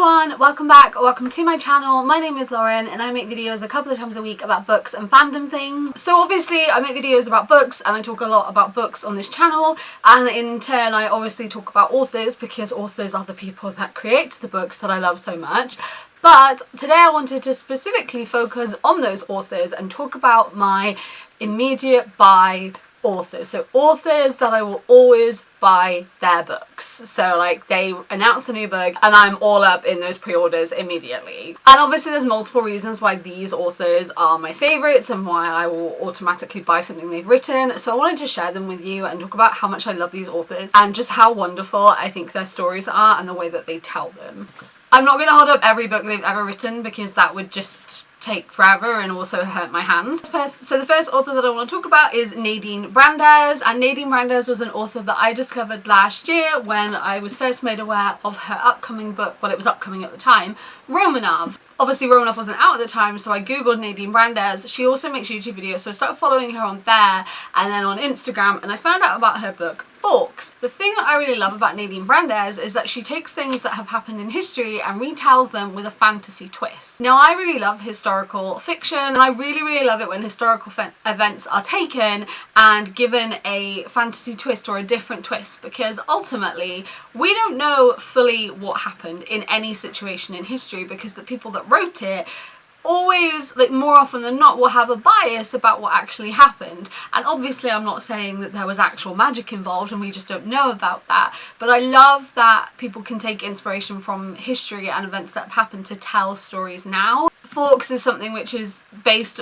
everyone, welcome back or welcome to my channel. My name is Lauren and I make videos a couple of times a week about books and fandom things. So obviously I make videos about books and I talk a lot about books on this channel, and in turn I obviously talk about authors because authors are the people that create the books that I love so much. But today I wanted to specifically focus on those authors and talk about my immediate buy authors. So authors that I will always buy their books. So like they announce a new book and I'm all up in those pre-orders immediately. And obviously there's multiple reasons why these authors are my favourites and why I will automatically buy something they've written. So I wanted to share them with you and talk about how much I love these authors and just how wonderful I think their stories are and the way that they tell them. I'm not going to hold up every book they've ever written because that would just take forever and also hurt my hands. So the first author that I want to talk about is Nadine Baez, and Nadine Baez was an author that I discovered last year when I was first made aware of her upcoming book. Well, it was upcoming at the time, Romanov. Obviously Romanov wasn't out at the time, so I googled Nadine Baez. She also makes YouTube videos, so I started following her on there and then on Instagram, and I found out about her book Forks. The thing that I really love about Nadine Baez is that she takes things that have happened in history and retells them with a fantasy twist. Now I really love historical fiction and I really love it when historical events are taken and given a fantasy twist or a different twist, because ultimately we don't know fully what happened in any situation in history because the people that wrote it always, like more often than not, will have a bias about what actually happened. And obviously I'm not saying that there was actual magic involved and we just don't know about that, but I love that people can take inspiration from history and events that have happened to tell stories now. Forks is something which is based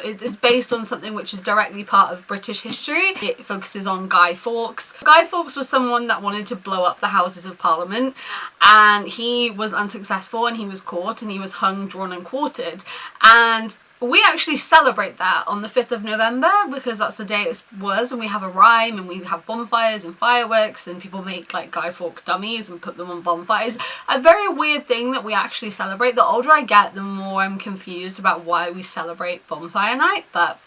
on something which is directly part of British history. It focuses on Guy Fawkes. Guy Fawkes was someone that wanted to blow up the Houses of Parliament, and he was unsuccessful and he was caught and he was hung, drawn and quartered. And we actually celebrate that on the 5th of November because that's the day it was, and we have a rhyme and we have bonfires and fireworks and people make like Guy Fawkes dummies and put them on bonfires. A very weird thing that we actually celebrate. The older I get, the more I'm confused about why we celebrate bonfire night, but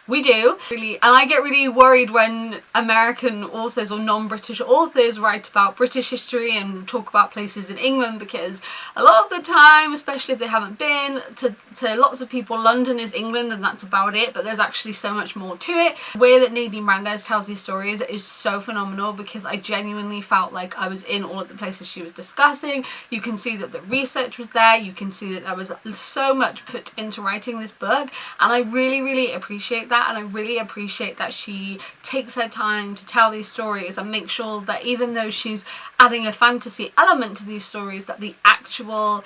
we do. Really, and I get really worried when American authors or non-British authors write about British history and talk about places in England, because a lot of the time, especially if they haven't been, to lots of people London is England and that's about it, but there's actually so much more to it. The way that Nadine Baez tells these stories is so phenomenal because I genuinely felt like I was in all of the places she was discussing. You can see that the research was there, you can see that there was so much put into writing this book, and I really appreciate that. And I really appreciate that she takes her time to tell these stories and make sure that even though she's adding a fantasy element to these stories, that the actual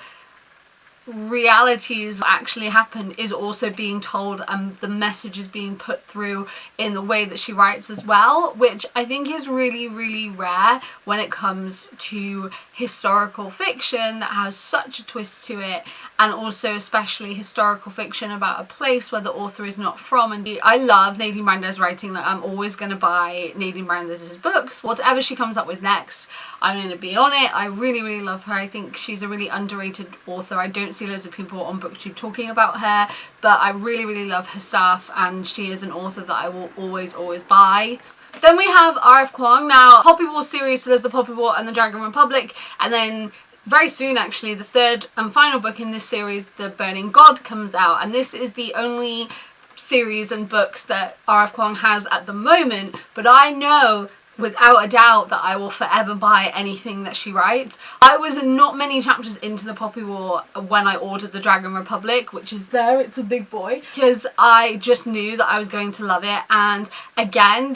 realities that actually happened is also being told and the message is being put through in the way that she writes as well, which I think is really rare when it comes to historical fiction that has such a twist to it, and also especially historical fiction about a place where the author is not from. And I love Nadine Baez writing. Like, I'm always going to buy Nadine Baez's books. Whatever she comes up with next, I'm going to be on it. I really love her. I think she's a really underrated author. I don't see loads of people on BookTube talking about her, but I really love her stuff, and she is an author that I will always buy. Then we have RFQang. Now, Poppy War series, so there's the Poppy War and the Dragon Republic, and then very soon actually the third and final book in this series, The Burning God, comes out, and this is the only series and books that RFQang has at the moment, but I know without a doubt that I will forever buy anything that she writes. I was not many chapters into the Poppy War when I ordered the Dragon Republic, which is there, it's a big boy, because I just knew that I was going to love it. And again,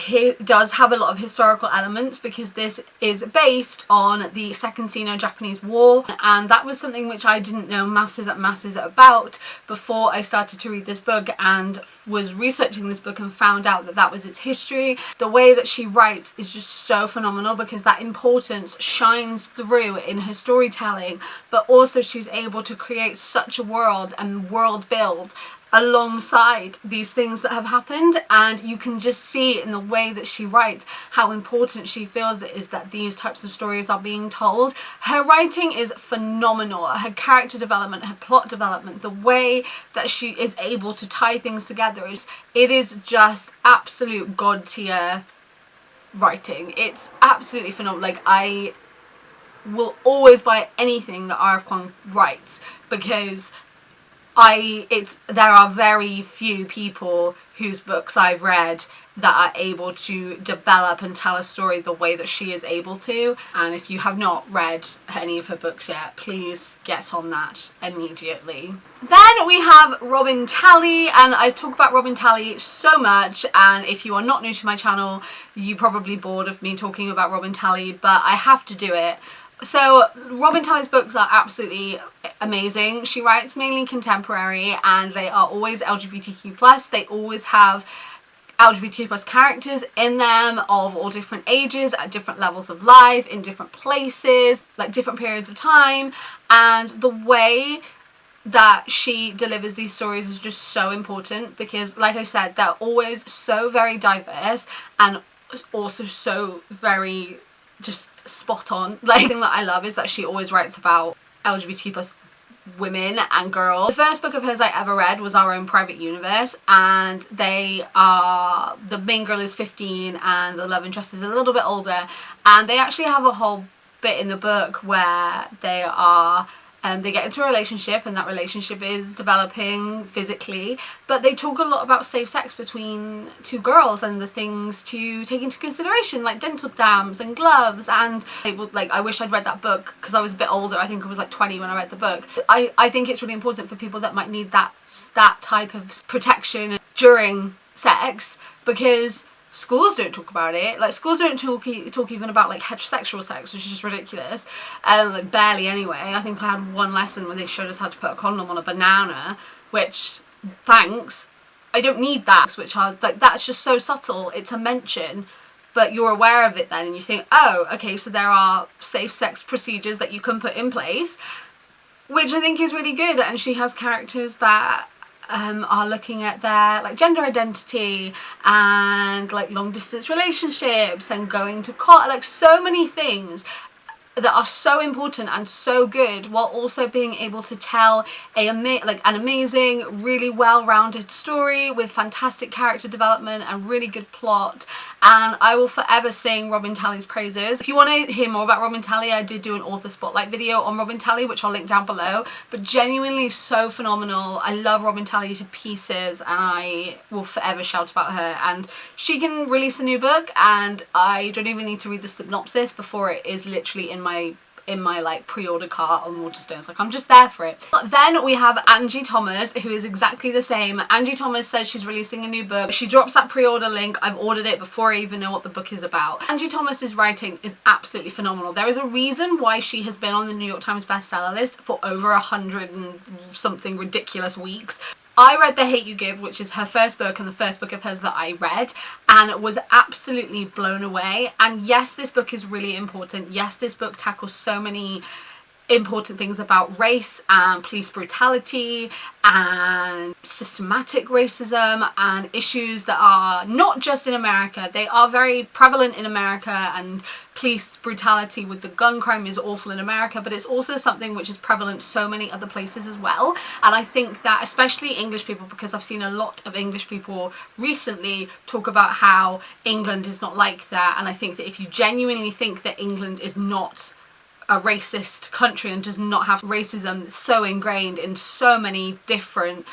it does have a lot of historical elements because this is based on the Second Sino-Japanese War, and that was something which I didn't know masses about before I started to read this book and was researching this book and found out that that was its history. The way that she writes is just so phenomenal because that importance shines through in her storytelling, but also she's able to create such a world and world build alongside these things that have happened, and you can just see in the way that she writes how important she feels it is that these types of stories are being told. Her writing is phenomenal. Her character development, her plot development, the way that she is able to tie things together it is just absolute god tier writing. It's absolutely phenomenal. Like, I will always buy anything that RFQang writes, because there are very few people whose books I've read that are able to develop and tell a story the way that she is able to. And if you have not read any of her books yet, please get on that immediately. Then we have Robin Talley, and I talk about Robin Talley so much, and if you are not new to my channel, you're probably bored of me talking about Robin Talley, but I have to do it. So Robin Talley's books are absolutely amazing. She writes mainly contemporary, and they are always LGBTQ+. They always have LGBTQ+ characters in them of all different ages, at different levels of life, in different places, like different periods of time, and the way that she delivers these stories is just so important, because like I said, they're always so very diverse and also so very just spot on. Like, the thing that I love is that she always writes about LGBT+ women and girls. The first book of hers I ever read was Our Own Private Universe, and the main girl is 15 and the love interest is a little bit older, and they actually have a whole bit in the book where they get into a relationship, and that relationship is developing physically, but they talk a lot about safe sex between two girls and the things to take into consideration, like dental dams and gloves. And I wish I'd read that book because I was a bit older. I think I was like 20 when I read the book. I think it's really important for people that might need that type of protection during sex, because schools don't talk about it. Like, schools don't talk even about like heterosexual sex, which is just ridiculous. Like, barely anyway. I think I had one lesson where they showed us how to put a condom on a banana, which, thanks, I don't need that. Which are like, that's just so subtle. It's a mention, but you're aware of it then, and you think, oh, okay, so there are safe sex procedures that you can put in place, which I think is really good. And she has characters that are looking at their like gender identity and like long distance relationships and going to college, like so many things that are so important and so good, while also being able to tell an amazing, really well-rounded story with fantastic character development and really good plot. And I will forever sing Robin Talley's praises. If you want to hear more about Robin Talley, I did do an author spotlight video on Robin Talley, which I'll link down below, but genuinely so phenomenal. I love Robin Talley to pieces, and I will forever shout about her. And she can release a new book, and I don't even need to read the synopsis before it is literally in my like pre-order cart on Waterstones. Like, I'm just there for it. Then we have Angie Thomas, who is exactly the same. Angie Thomas says she's releasing a new book. She drops that pre-order link. I've ordered it before I even know what the book is about. Angie Thomas's writing is absolutely phenomenal. There is a reason why she has been on the New York Times bestseller list for over 100 and something ridiculous weeks. I read The Hate You Give, which is her first book and the first book of hers that I read, and was absolutely blown away. And yes, this book is really important. Yes, this book tackles so many important things about race and police brutality and systematic racism and issues that are not just in America. They are very prevalent in America, and police brutality with the gun crime is awful in America, but it's also something which is prevalent so many other places as well. And I think that especially English people, because I've seen a lot of English people recently talk about how England is not like that, and I think that if you genuinely think that England is not a racist country and does not have racism so ingrained in so many different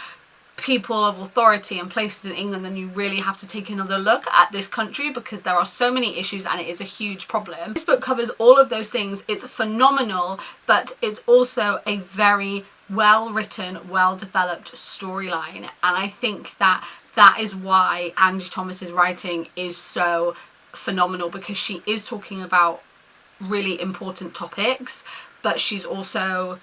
people of authority and places in England, then you really have to take another look at this country, because there are so many issues and it is a huge problem. This book covers all of those things. It's phenomenal, but it's also a very well written, well developed storyline, and I think that is why Angie Thomas's writing is so phenomenal, because she is talking about really important topics, but she's also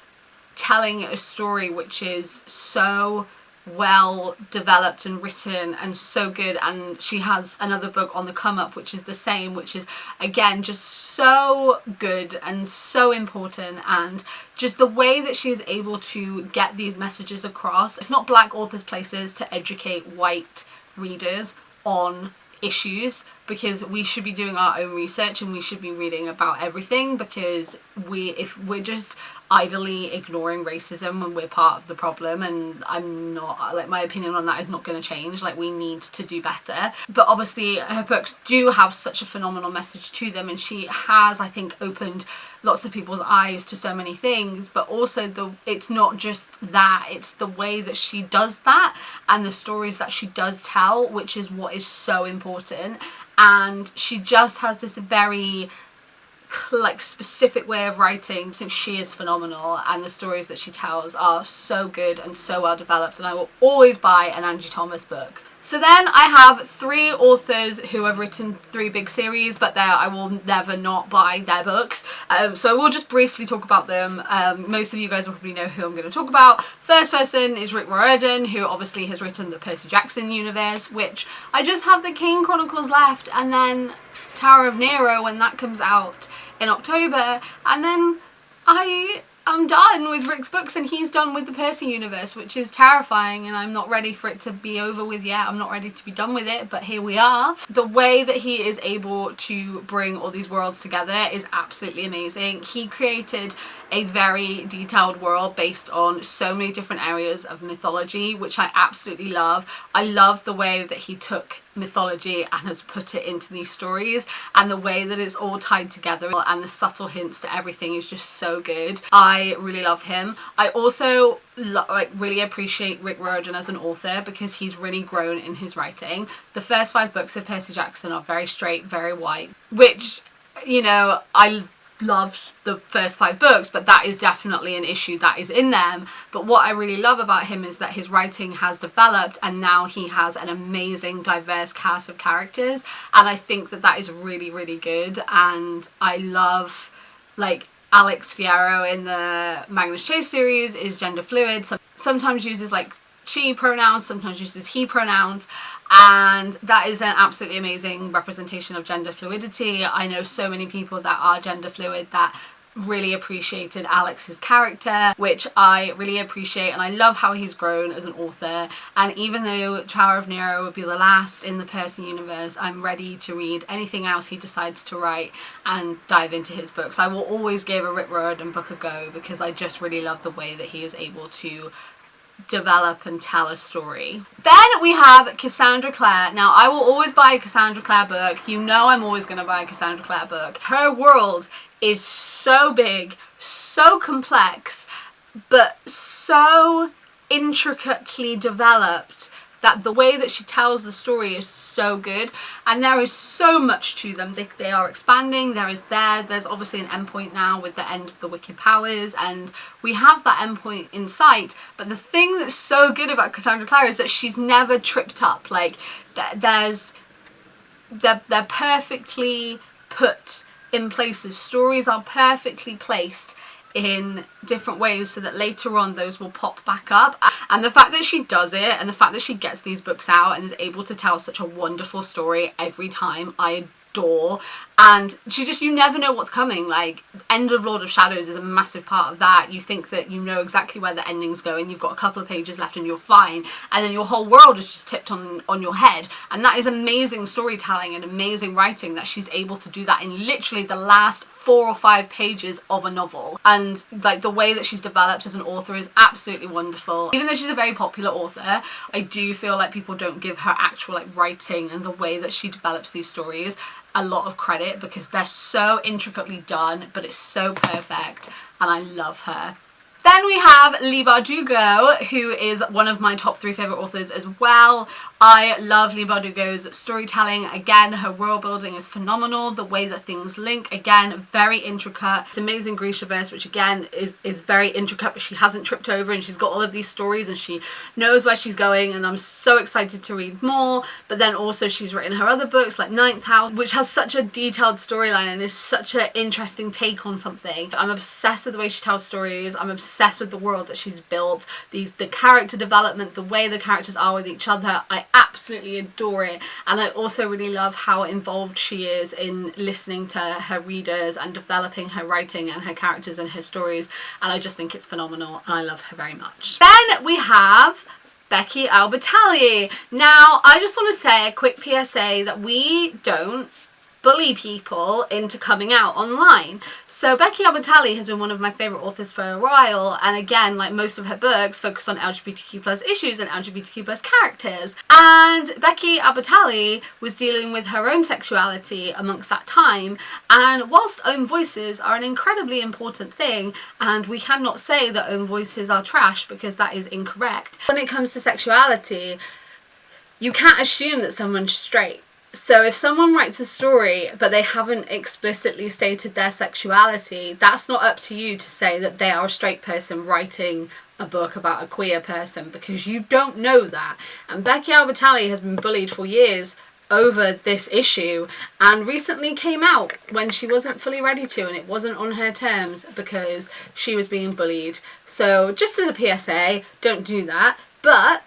telling a story which is so well developed and written and so good. And she has another book on the come up which is the same, which is again just so good and so important, and just the way that she is able to get these messages across. It's not Black authors' places to educate white readers on issues, because we should be doing our own research and we should be reading about everything, because if we're just idly ignoring racism and we're part of the problem, and I'm not, like, my opinion on that is not going to change. Like, we need to do better. But obviously her books do have such a phenomenal message to them, and she has, I think, opened lots of people's eyes to so many things. But also it's not just that, it's the way that she does that and the stories that she does tell, which is what is so important. And she just has this very like specific way of writing. So she is phenomenal, and the stories that she tells are so good and so well developed, and I will always buy an Angie Thomas book. So then I have 3 authors who have written 3 big series, but I will never not buy their books. So I will just briefly talk about them. Most of you guys will probably know who I'm going to talk about. First person is Riordan, who obviously has written the Percy Jackson universe, which I just have the Kane Chronicles left, and then Tower of Nero when that comes out in October, and then I'm done with Rick's books and he's done with the Percy universe, which is terrifying, and I'm not ready for it to be over with yet. I'm not ready to be done with it, but here we are. The way that he is able to bring all these worlds together is absolutely amazing. He created a very detailed world based on so many different areas of mythology, which I absolutely love. I love the way that he took mythology and has put it into these stories, and the way that it's all tied together and the subtle hints to everything is just so good. I really love him. I also really appreciate Rick Riordan as an author, because he's really grown in his writing. The first 5 books of Percy Jackson are very straight, very white, which, you know, I loved the first 5 books, but that is definitely an issue that is in them. But what I really love about him is that his writing has developed, and now he has an amazing diverse cast of characters, and I think that that is really, really good. And I love, like, Alex Fierro in the Magnus Chase series is gender fluid, sometimes uses like she pronouns, sometimes uses he pronouns, and that is an absolutely amazing representation of gender fluidity. I know so many people that are gender fluid that really appreciated Alex's character, which I really appreciate, and I love how he's grown as an author. And even though Tower of Nero would be the last in the Percy universe, I'm ready to read anything else he decides to write and dive into his books. I will always give a Rick Riordan book a go, because I just really love the way that he is able to develop and tell a story. Then we have Cassandra Clare. Now, I will always buy a Cassandra Clare book. You know I'm always going to buy a Cassandra Clare book. Her world is so big, so complex, but so intricately developed that the way that she tells the story is so good, and there is so much to them. They are expanding. There's obviously an endpoint now with the end of the Wicked Powers, and we have that endpoint in sight. But the thing that's so good about Cassandra Clare is that she's never tripped up. Like, they're perfectly put in places. Stories are perfectly placed in different ways so that later on those will pop back up. And the fact that she does it, and the fact that she gets these books out and is able to tell such a wonderful story every time, I adore. And you never know what's coming. Like, end of Lord of Shadows is a massive part of that. You think that you know exactly where the ending's going, you've got a couple of pages left and you're fine, and then your whole world is just tipped on your head. And that is amazing storytelling and amazing writing, that she's able to do that in literally the last 4 or 5 pages of a novel. And like, the way that she's developed as an author is absolutely wonderful. Even though she's a very popular author, I do feel like people don't give her actual like writing and the way that she develops these stories a lot of credit, because they're so intricately done, but it's so perfect, and I love her. Then we have Leigh Bardugo, who is one of my top 3 favourite authors as well. I love Leigh Bardugo's storytelling. Again, her world building is phenomenal. The way that things link, again, very intricate. It's amazing Grishaverse, which again is very intricate, but she hasn't tripped over, and she's got all of these stories and she knows where she's going, and I'm so excited to read more. But then also she's written her other books like Ninth House, which has such a detailed storyline and is such an interesting take on something. I'm obsessed with the way she tells stories. I'm obsessed with the world that she's built, the character development, the way the characters are with each other. I absolutely adore it, and I also really love how involved she is in listening to her readers and developing her writing and her characters and her stories, and I just think it's phenomenal, and I love her very much. Then we have Becky Alberti. Now, I just want to say a quick PSA that we don't bully people into coming out online. So Becky Alberti has been one of my favourite authors for a while, and again, like most of her books, focus on LGBTQ+ issues and LGBTQ+ characters. And Becky Alberti was dealing with her own sexuality amongst that time, and whilst own voices are an incredibly important thing, and we cannot say that own voices are trash because that is incorrect, when it comes to sexuality, you can't assume that someone's straight. So if someone writes a story but they haven't explicitly stated their sexuality, that's not up to you to say that they are a straight person writing a book about a queer person, because you don't know that. And Becky Alberti has been bullied for years over this issue, and recently came out when she wasn't fully ready to, and it wasn't on her terms because she was being bullied. So just as a PSA, don't do that. But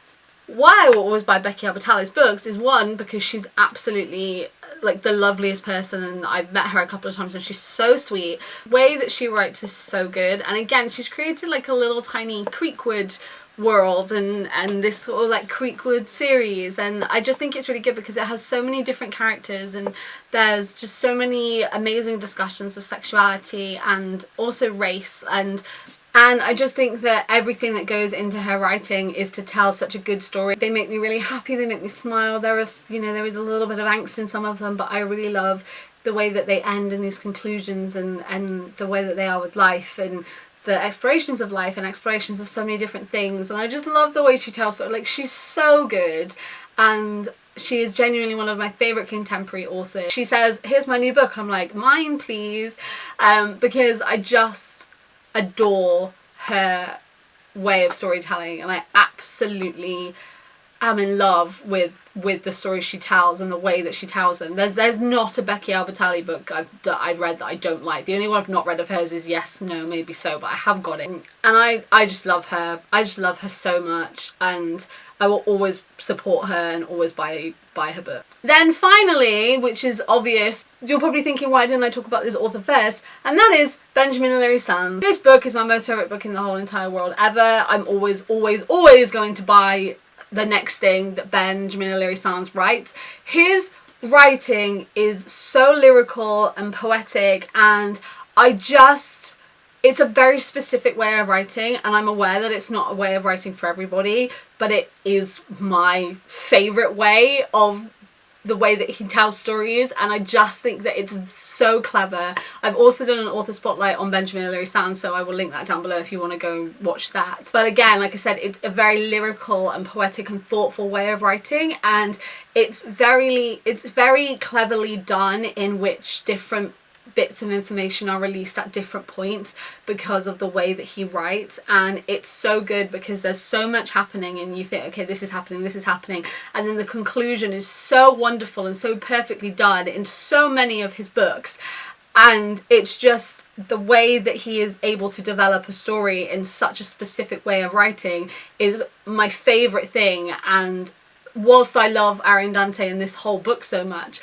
why I will always buy Becky Alberti's books is, one, because she's absolutely like the loveliest person, and I've met her a couple of times and she's so sweet. The way that she writes is so good, and again, she's created like a little tiny Creekwood world and this sort of like Creekwood series, and I just think it's really good because it has so many different characters, and there's just so many amazing discussions of sexuality and also race, and I just think that everything that goes into her writing is to tell such a good story. They make me really happy, they make me smile. There is, you know, there is a little bit of angst in some of them, but I really love the way that they end in these conclusions, and the way that they are with life, and the explorations of life and explorations of so many different things. And I just love the way she tells it. Like, she's so good, and she is genuinely one of my favourite contemporary authors. She says, "Here's my new book." I'm like, "Mine, please," because I just adore her way of storytelling, and I absolutely am in love with the stories she tells and the way that she tells them. There's not a Becky Alberti book that I've read that I don't like. The only one I've not read of hers is Yes, No, Maybe So, but I have got it, and I just love her. I just love her so much, and I will always support her and always buy her book. Then finally, which is obvious, you're probably thinking, why didn't I talk about this author first? And that is Benjamin Hilary Sands. This book is my most favourite book in the whole entire world ever. I'm always going to buy the next thing that Benjamin Hilary Sands writes. His writing is so lyrical and poetic, and it's a very specific way of writing, and I'm aware that it's not a way of writing for everybody, but it is my favourite way of the way that he tells stories, and I just think that it's so clever. I've also done an author spotlight on Benjamin Hilary Sands, so I will link that down below if you want to go watch that. But again, like I said, it's a very lyrical and poetic and thoughtful way of writing, and it's very cleverly done, in which different bits of information are released at different points because of the way that he writes. And it's so good because there's so much happening, and you think, okay, this is happening, and then the conclusion is so wonderful and so perfectly done in so many of his books. And it's just the way that he is able to develop a story in such a specific way of writing is my favourite thing. And whilst I love Riordan and this whole book so much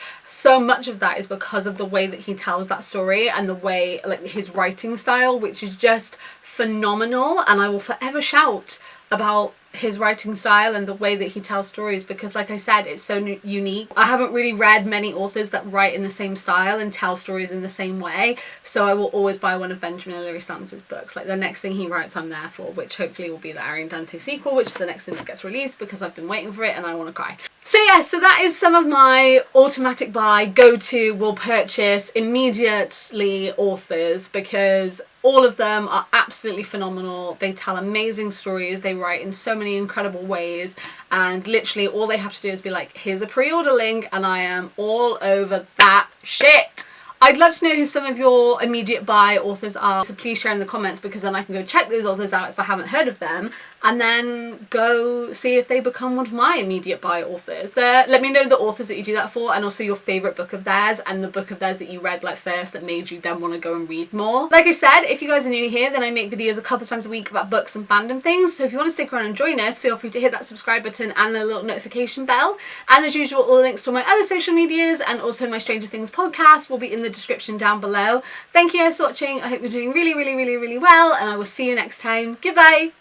of that is because of the way that he tells that story, and the way, like, his writing style, which is just phenomenal. And I will forever shout about his writing style and the way that he tells stories, because, like I said, it's so unique. I haven't really read many authors that write in the same style and tell stories in the same way, so I will always buy one of Benjamin Hilary Sands' books. Like, the next thing he writes I'm there for, which hopefully will be the Riordan sequel, which is the next thing that gets released, because I've been waiting for it and I want to cry. So yeah, so that is some of my automatic buy, go-to, will purchase immediately authors, because all of them are absolutely phenomenal. They tell amazing stories, they write in so many incredible ways, and literally all they have to do is be like, here's a pre-order link, and I am all over that shit. I'd love to know who some of your immediate buy authors are, so please share in the comments, because then I can go check those authors out if I haven't heard of them, and then go see if they become one of my immediate buy authors. Let me know the authors that you do that for, and also your favourite book of theirs, and the book of theirs that you read like first that made you then want to go and read more. Like I said, if you guys are new here, then I make videos a couple of times a week about books and fandom things, so if you want to stick around and join us, feel free to hit that subscribe button and the little notification bell. And as usual, all the links to my other social medias and also my Stranger Things podcast will be in the description down below. Thank you guys for watching. I hope you're doing really well, and I will see you next time. Goodbye!